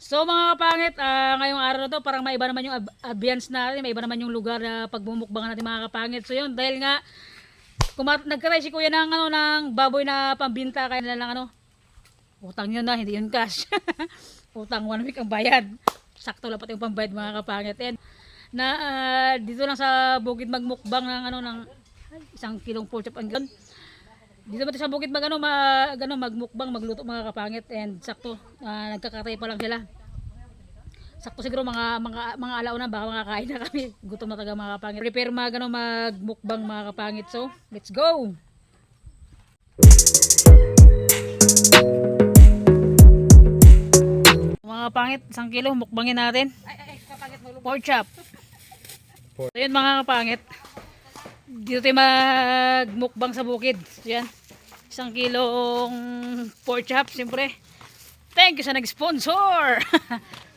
So mga kapangit, ngayong araw na to parang maiba naman yung ambience natin, maiba naman yung lugar na pagbumukbangan natin mga kapangit. So yun, dahil nga nagkatay si kuya ng, ng baboy na pambinta, kaya na lang utang yun na, hindi yun cash. Utang 1 week ang bayad. Sakto lang pati yung pambayad mga kapangit. And dito lang sa bukid magmukbang ng ng 1 kilong pork chop ang ganun. Dito ba sa bukid magmukbang, magluto mga kapangit, and sakto nagkakatay pa lang sila. Sakto siguro mga alauna baka makakain na kami. Gutom na taga mga kapangit. Prepare magmukbang mga kapangit. So, let's go. Mga kapangit, 1 kilo mukbangin natin. Pork chop. So, yun mga kapangit. Dito tayo magmukbang sa bukid. Yan. 1 kilong pork chop, siyempre. Thank you sa nag-sponsor.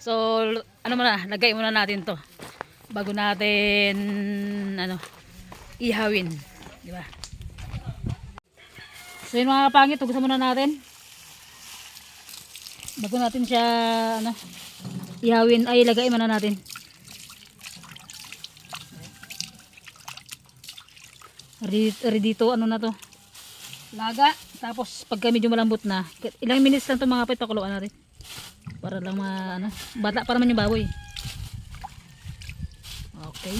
So, lagay muna natin 'to bago natin ihawin, di ba? So, yun mga kapangit, hugasan muna natin. Bago natin siya ihawin, ay lagay muna natin. Ready to na to, laga. Tapos pagka medyo malambot na, ilang minutes lang to mga kapit, pakuluan natin para lang bata pa naman yung baboy. Okay,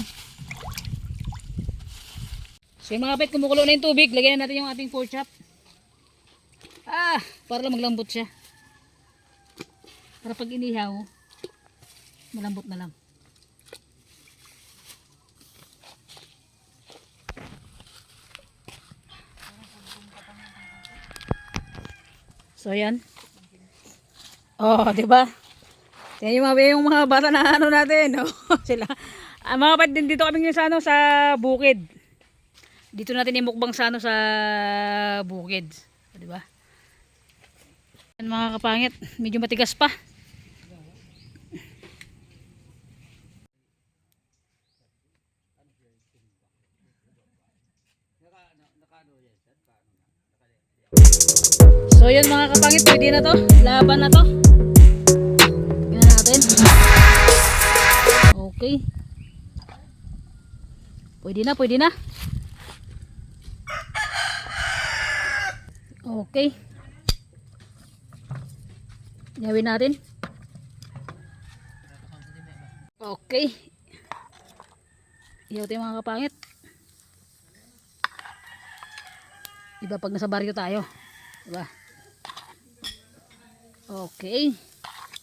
so yung mga kapit, kumukulo na yung tubig, lagyan natin yung ating pork chop para lang maglambot siya, para pag inihaw malambot na lang. So yan. Oh, 'di ba? Yan yung mga bata na natin, sila. Mga kapatid, din dito kami sa sa bukid. Dito natin imukbang sa sa bukid, 'di ba? Yan mga kapangit, medyo matigas pa. So yun mga kapangit, pwede na to, laban na to. Tingnan natin. Okay, pwede na. Okay, gawin natin. Okay, iyaw tayo mga kapangit. Diba pag nasa baryo tayo, diba? Okay,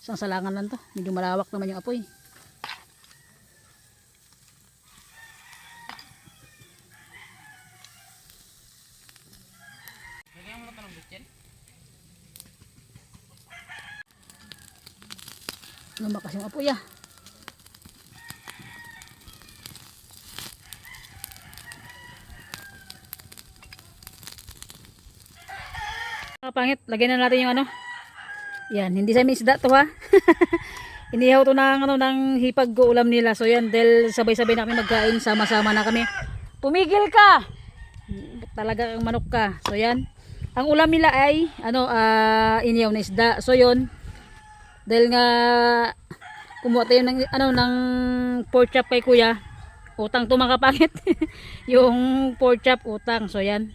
isang salangan lang to, medyo malawak naman yung apoy. Lumakas yung apoy Pangit, lagyan na natin yung yan, hindi sa isda to inihaw to ng hipag ko ulam nila. So yan, dahil sabay-sabay na kami magkain, sama-sama na kami. Tumigil ka, talaga ang manok ka. So yan, ang ulam nila ay inihaw na isda. So yun, dahil nga kumuha tayo ng pork chop kay kuya, utang to mga kapangit. Yung pork chop utang. So yan,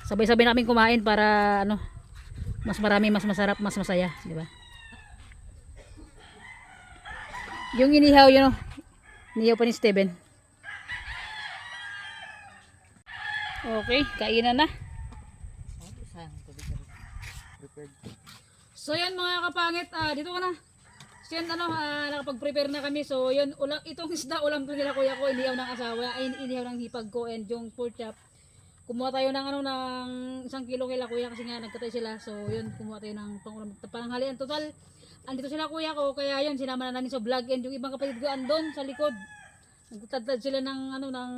sabay-sabay namin kumain para mas marami, mas masarap, mas masaya, di ba? Yung inihaw yun, inihaw pa ni Steven. Okay, kainan na. So yun mga kapangit, dito ka na. So yun, nakapag-prepare na kami. So yun, itong isda ulam to nila kuya ko, inihaw ng asawa, ay inihaw ng hipag ko, and yung pork chop. Kumuha tayo ng ng 1 kilo kila kuya kasi nga nagkatay sila. So yun, kumuha tayo ng panghalian. Total, andito sila kuya ko, kaya yun, sinama na namin sa vlog. And yung ibang kapatid ko andon sa likod, nagtatad sila ng ng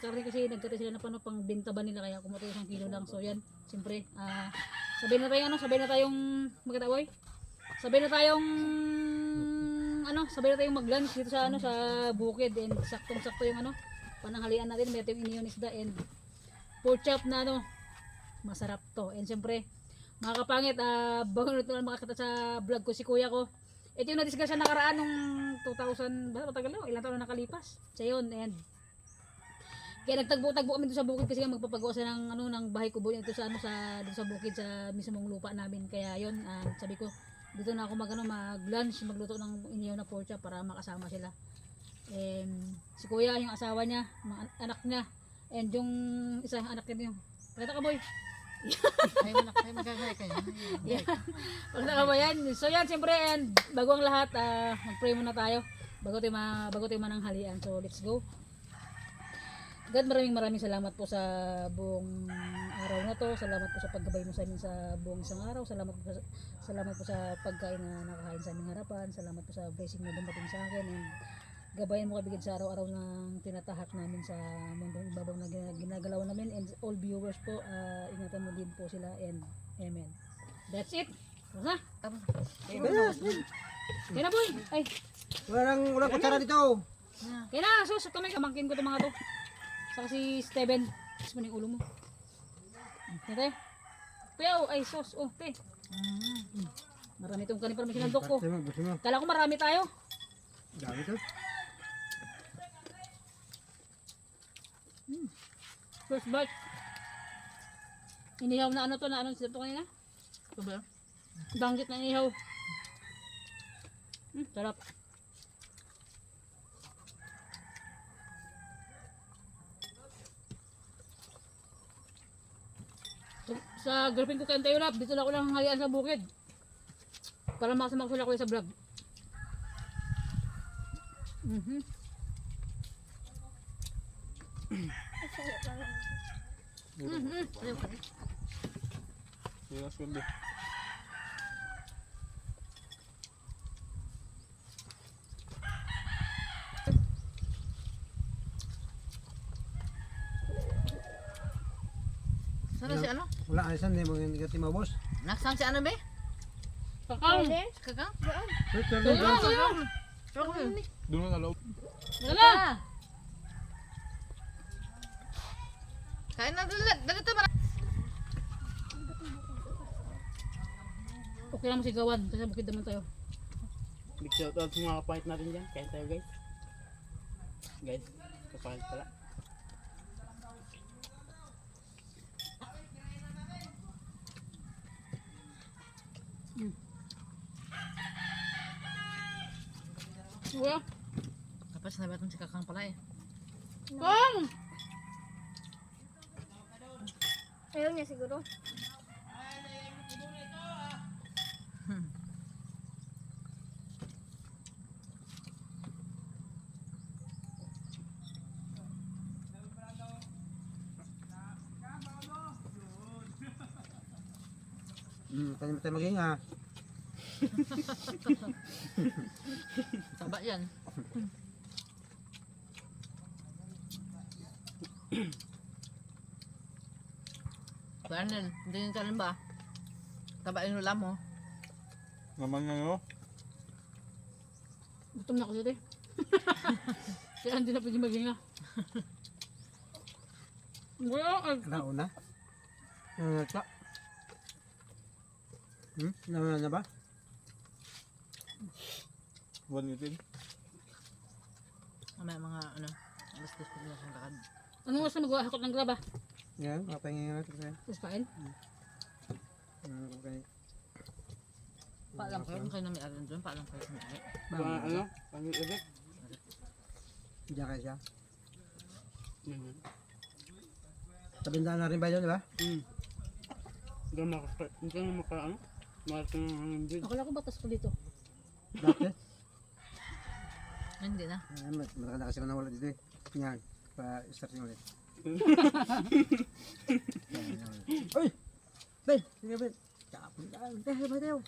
karne kasi nagkatay sila na pang benta ba nila, kaya kumuha tayo 1 kilo lang. So yan, siyempre, sabay na tayong magkataboy. Sabay na tayong mag-lunch dito sa sa bukid, and saktong-sakto yung pananghalian natin. Meron tayong inihaw na isda and pork chop na masarap to. And siyempre, Mga kapangit, bago nito lang makakita sa vlog ko si kuya ko. Ito yung na-discuss siya nakaraan nung 2000, basta matagal na, ilang taon na nakalipas. Siya yun, and kaya nagtagbo-tagbo kami doon sa bukid kasi nga magpapagawa siya ng ano ng bahay kubo ito sa ano sa doon sa bukid sa mismong lupa namin. Kaya yun, sabi ko dito na ako mag-lunch, magluto ng inihaw na pork chop para makasama sila. Si kuya, yung asawa niya, mga anak niya, and yung isa anak niya yung pakita ka boy. Ay, magkakaya kayo. Yeah. Pakita ka ba yan? So yan, siyempre, and bago ang lahat, mag-pray muna tayo bago tayo mananghalian. So let's go. God, maraming salamat po sa buong araw na to. Salamat po sa paggabay mo sa amin sa buong isang araw. Salamat po sa pagkain na nakakain sa aming harapan. Salamat po sa blessing na dumating sa akin. And gabayan mo kabigid sa araw-araw ng tinatahak namin sa mundong ibabaw na ginagalawan namin. And all viewers po, ingatan mo din po sila. And amen. That's it. Tara na. Kaya na boy. Ay. Walang kutsara dito. Kaya na. Sus, kamay kamangkin ko itong mga to. Saka si Steven. Sus mo na yung ulo mo. Kaya tayo. Kuya, ay sus. Oh, te. Marami itong kanin para may sinandok ko. Gusto mo? Kala ko marami tayo. Dami to. First bite. Inihaw na ano to, na anong sila to kanina? Ito ba? Banggit na inihaw. Sarap. Sa girlfriend ko kayong tayo na, dito lang ako lang hangayaan sa bukid. Para makasama ko sila ko sa vlog. Ayaw ka rin. Yes, will be. Sana si ano? Wala, alisan din mo yung negati mo, boss. Naksang si ano ba? Kakang! Kakang? Doon na loob. Wala! Kain na dali to marami. Okay lang mo sigawan, kasi sa bukid naman tayo. Big shout out sa mga kapahit natin dyan. Kaya tayo guys. Guys, kapahit pala. Kuya! Tapos sinabi itong si Kakang pala eh. Kang! Ayaw niya siguro. Tayo tayo maging ha. Taba yan. Kuanin, hindi nyo talin ba? Taba yung ulam mo. Naman nga no? Gutom na ako dito eh. Kaya hindi na pwede maghinga. Kuya, ay. Nauna. Nangata. Nauna na ba? 118. Mamaya mga ano, alas-dos pa nila kung lakad. Ano oras na mag-hakot ng graba? Yan, mapahingin natin sa'yo. Tapos kain? Okay. Paalam kayo kung kayo na may alam doon, paalam kayo kung may Ano? Pangit ulit? Diyan kayo siya. Yan yan. Tabindaan na rin ba yun, di ba? Hindi ka ano? Marating ng hangin din. Akala ko batas ko dito. Dati? Hindi na. Matagal na kasi ako nawala dito eh. Yan. Pa-start nyo ulit. Uy! Bay! Sige, bay! Kapon ka! Bay, bay, tayo!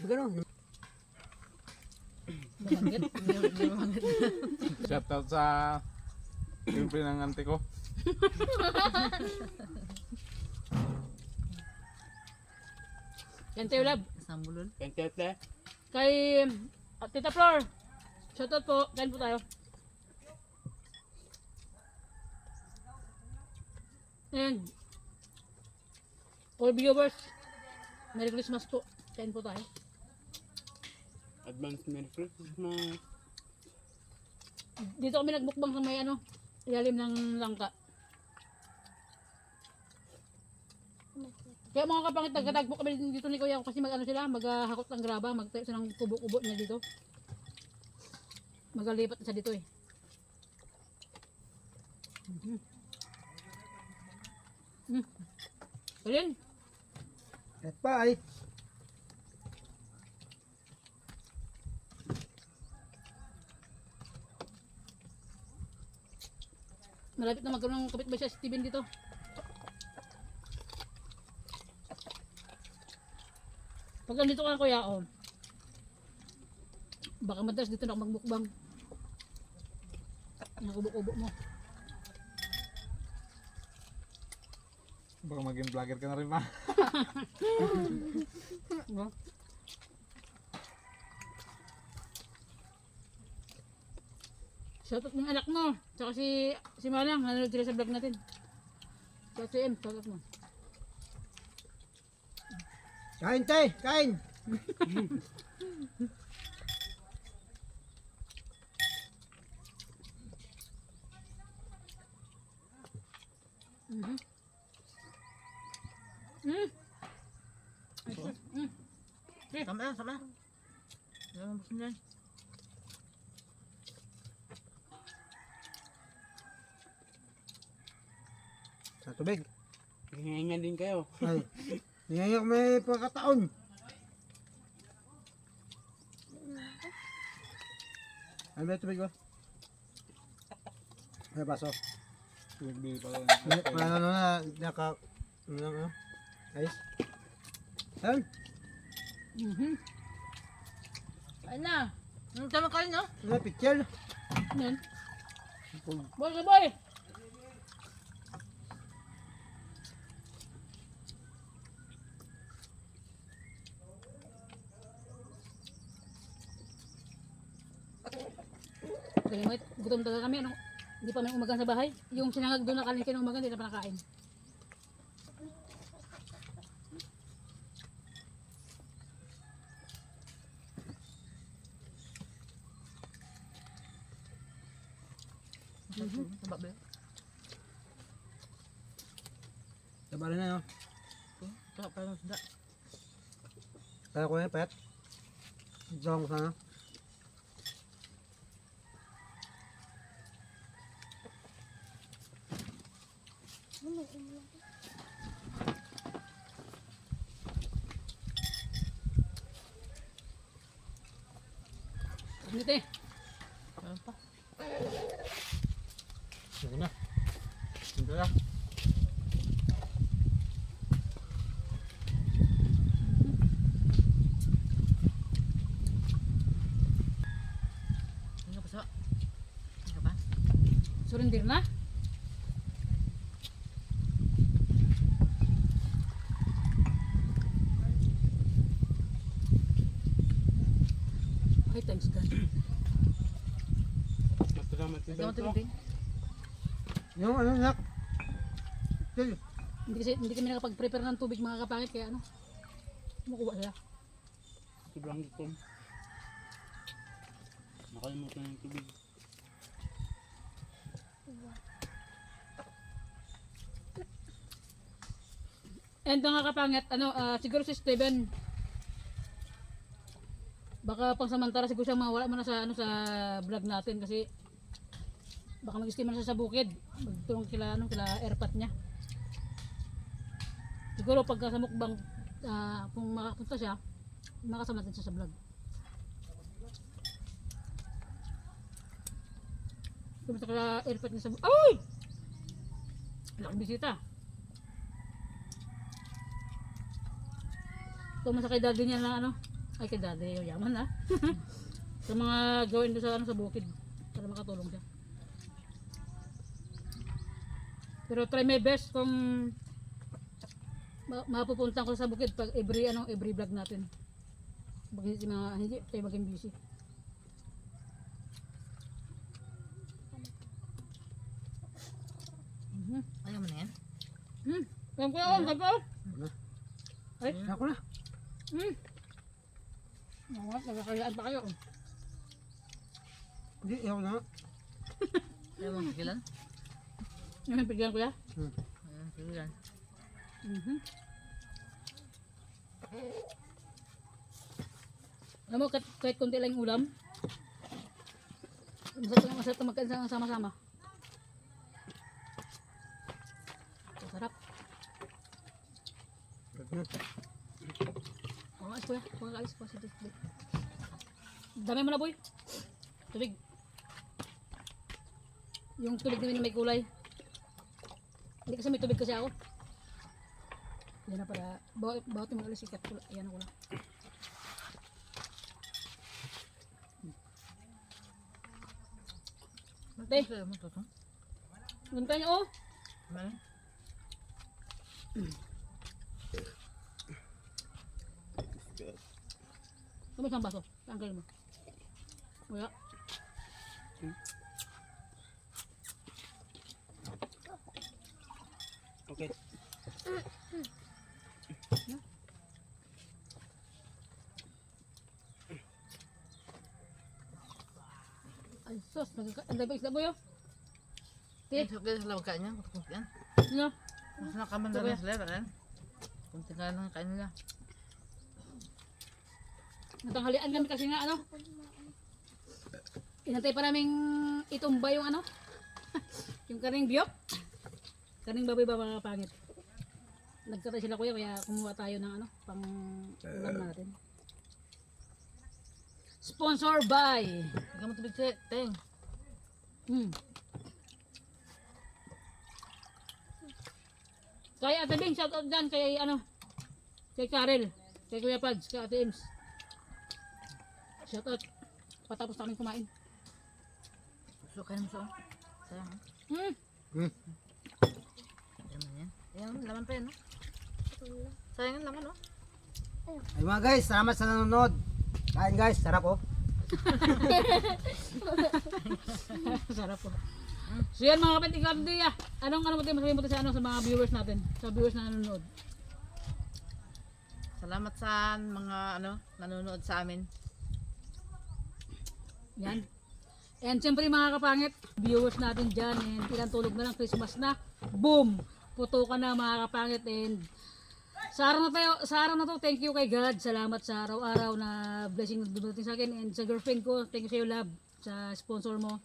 Gano'n? Bumangit. Hindi mo mangit. Shout out sa yung pinangante ko. Yan tayo lab. Isang bulol. Kentete. Kay Tita Flor. Shoutout po. Kain po tayo. And all viewers, Merry Christmas po. Kain po tayo. Advance Merry Christmas. Dito kami nagmukbang sa may ano, ilalim ng langka. Kaya mga kapangit, nagkatagpo kami dito ni Kuya kasi mag-ano sila, maghakot ng graba, magtayo sila ng kubo-kubo niya dito. Magalipat siya dito eh. Alin? At pa ay. Malapit na magkaroon ng kapitbahay siya, Steven dito. Pag nandito ka Kuya, oh, baka madalas dito na ako magmukbang. Nakubo-kubo mo. Baka maging vlogger ka na rin, ma. Diba? Shoutout ng anak mo. Tsaka si Malang, nanonood sila sa vlog natin. Tsaka si M, shoutout mo. Kain, tay! Kain! Mhm. Sama na, sama na. Ano mo dyan? Sa tubig. Hinga din kayo. Ay. Ngayon may pagkataon. Ano ba yung tubig ko? Ay, baso. Tubig pala. Ano na, naka... Ano na, ayos. Ayun. Ayun na. Tama ka rin, no? Ano, pichel. Yan. Boy, boy! Kalimit, gutom talaga kami. Ano? Hindi pa may umagang sa bahay. Yung sinangag doon na kanin kinumagan, hindi na pa nakain. Taba ba yun? Taba rin na, no? Taba pa ng sunda. Kaya ko yan, pet. Diyan ko sana. Init eh. Ano pa? Sige na. Sige na. Ano pa sa? Ano pa? Surrender na. Okay, thanks God. Matalamat si Lagyan mo Bento. tubig. Yung ano, nak. Chill. Hindi kami nakapag-prepare ng tubig mga kapangit kaya ano. Kumukuha sila. Sobrang gutom. Nakalimutan na yung tubig. And mga kapangit, ano, siguro si Steven baka pangsamantala siguro siya mawala muna sa ano sa vlog natin kasi baka mag-steam na siya sa bukid. Magtulong kila ano kila airpat niya. Siguro pagka sa mukbang kung makapunta siya, makasama din siya sa vlog. Kumusta kila airpat niya sa ay! Laking bisita. Kumusta kay daddy niya na ano? Ay kay daddy, yaman na. Sa mga gawin doon sa ano sa bukid para makatulong siya. Pero try my best kung mapupunta ko sa bukid pag every vlog natin. Pag hindi tayo maging busy. Ayaw mo na yan? Alam ko yun, sabi ko. Ako na. Nagkakayaan pa kayo. Hindi, ayaw na. Ayaw mo sigilan? Yung pigyan ko ya. Sigilan. Alam mo, kahit konti lang yung ulam, masarap na magkain sama-sama. Sarap. Alis po ya. Alis po. Dami mo na boy. Tubig. Yung tubig namin may kulay. Hindi kasi may tubig kasi ako. Yan na para. Bawat yung alis ikat ko. Ayan ako lang. Ate. Ayaw mo to. Gunta niyo oh. Ano? Ano isang baso? Tanggal mo. Wala. Okay. Ay sus. Ang dami isda boy oh. Okay, sa lawag kain niya. Kutukot yan. Ano? Mas nakamanda rin sila. Kan? Kunti ka lang kain nila. Natanghalian kami kasi nga ano. Inantay pa naming itumba yung ano. Yung karing biyok. Karing baboy ba mga pangit. Nagkatay sila kuya kaya kumuha tayo ng ano pang ulam natin. Sponsor by Huwag mo tubig siya. Teng. Kay Ate Bing, shout out dyan kay ano kay Karel, kay Kuya Pads, kay Ate Ems. Shout out. Patapos namin kumain. So, kain mo siya. Sayang. Laman yan. Ayan, laman pa yan. No? Sayang yung laman, no? Ay mga guys, salamat sa nanonood. Kain guys, sarap oh. Sarap po. So yan mga kapatid, ikaw din ah. Anong masasabi mo sa ano sa mga viewers natin? Sa viewers na nanonood. Salamat sa mga nanonood sa amin. Yan. And siyempre mga kapangit, viewers natin dyan and ilang tulog na lang Christmas na. Boom! Putukan na mga kapangit and sa araw na to, thank you kay God. Salamat sa araw-araw na blessing na dumating sa akin and sa girlfriend ko, thank you sa iyo love sa sponsor mo.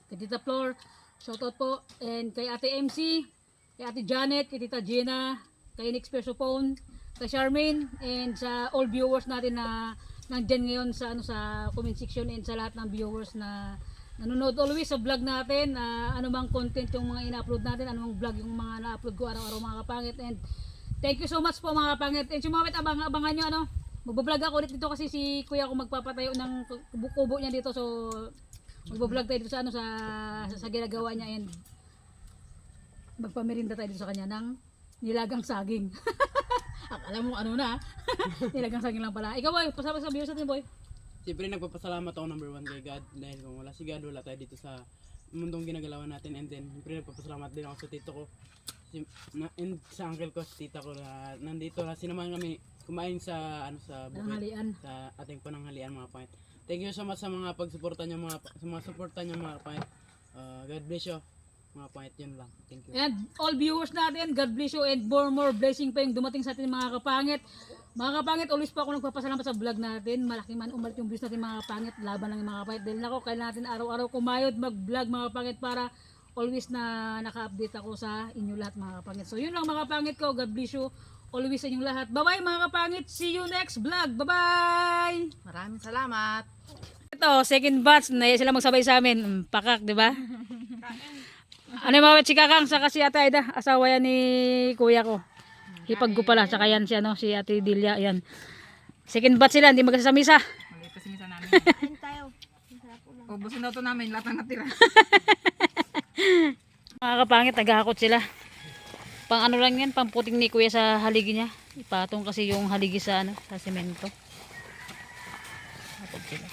Kay Tita Flor, shoutout po and kay Ate MC, kay Ate Janet, kay Tita Gina, kay Nix Persopone, kay Charmaine and sa all viewers natin na nandyan ngayon sa sa comment section and sa lahat ng viewers na nanonood always sa vlog natin, anumang content yung mga ina-upload natin, anumang vlog yung mga na-upload ko araw-araw mga kapangit and thank you so much po mga kapangit and sumawit abangan nyo magbablog ako ulit dito kasi si kuya ko magpapatayo ng kubo niya dito so magbablog tayo dito sa sa ginagawa niya and magpamerinda tayo dito sa kanya ng nilagang saging. Akala mo ano na. Nilagang saging lang pala. Ikaw boy, pasama sa viewers natin boy. Siyempre nagpapasalamat ako number 1 kay God dahil kung wala si God wala tayo dito sa mundong ginagalawan natin and then siyempre nagpapasalamat din ako sa tito ko and sa uncle ko, sa tita ko na nandito na sinamahan kami kumain sa sa bukid Pananghalian. sa ating pananghalian mga kapatid. Thank you so much sa mga pagsuporta niyo sa mga suporta niyo mga kapatid. God bless you mga kapatid, yun lang. Thank you. And all viewers natin, God bless you and more blessing pa yung dumating sa atin mga kapangit. Mga kapangit, always po ako nagpapasalamat sa vlog natin. Malaki man umalit yung views natin mga kapangit. Laban lang yung mga kapangit. Dahil ako, kailangan natin araw-araw kumayod mag-vlog mga kapangit para always na naka-update ako sa inyo lahat mga kapangit. So yun lang mga kapangit ko. God bless you always sa inyong lahat. Bye-bye mga kapangit. See you next vlog. Bye-bye! Maraming salamat. Ito, second batch. Naya sila magsabay sa amin. Pakak, di ba? Ano yung mga chikakang sa kasi Ate Aida, asawa yan ni kuya ko. Hipag ko pala, saka yan si Ate Dilia, yan. Second batch sila, hindi magkasamisa. Mali pa simisa namin. Kain tayo. Masarap ulam. Ubusin daw to namin, lahat ng natira. Mga kapangit, nagahakot sila. Pang ano lang yan, pang puting ni kuya sa haligi niya. Ipatong kasi yung haligi sa sa semento. Hakot sila.